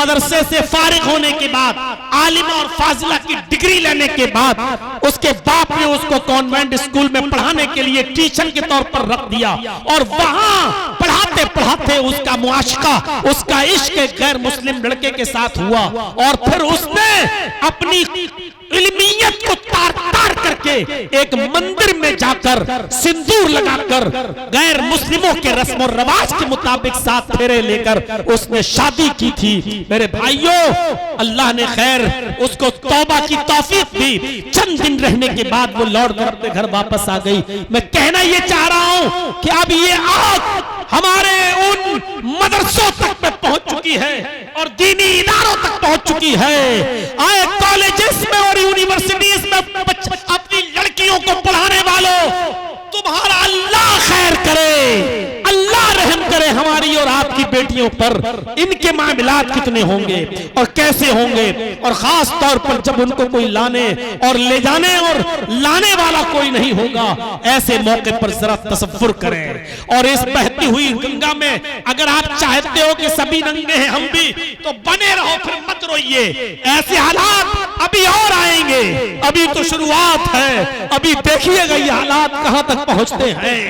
मदरसे से फारिग होने के बाद, आलिमा और फाजिला की डिग्री लेने के बाद उसके बाप ने उसको कॉन्वेंट स्कूल में पढ़ाने के लिए टीचर के तौर पर रख दिया और वहां पढ़ाते पढ़ाते उसका मुआशका, उसका इश्क गैर मुस्लिम लड़के के साथ हुआ और फिर उसने अपनी इल्मियत को तार तार करके एक मंदिर में जाकर सिंदूर लगाकर गैर मुस्लिमों के रस्म और रवाज के मुताबिक साथ फेरे लेकर उसने शादी की थी। मेरे भाइयों, अल्लाह ने खैर उसको तौबा की तौफीक दी। चंद दिन रहने के बाद वो लौट कर अपने घर वापस आ गई। मैं कहना ये चाह रहा हूं कि अब ये आग हमारे उन मदरसों तक में पहुंच चुकी है और दीनी इदारों तक पहुंच चुकी है। आए कॉलेजेस में और यूनिवर्सिटीज में अपनी लड़कियों को पढ़ाने वालों, तुम्हारा अल्लाह खैर करे, अल्लाह रहम करे हमारी और आपकी बेटियों पर। इनके मामलात कितने होंगे और कैसे होंगे, और खास तौर पर जब उनको कोई लाने और ले जाने और लाने वाला कोई नहीं होगा, ऐसे मौके पर जरा तसव्वुर करें। और इस बहती हुई गंगा में अगर आप चाहते हो कि सभी नंगे हैं हम भी, तो बने रहो, फिर मत रोइए। ऐसे हालात अभी और आएंगे, अभी तो शुरुआत है। अभी देखिएगा ये हालात कहां तक पहुंचते हैं।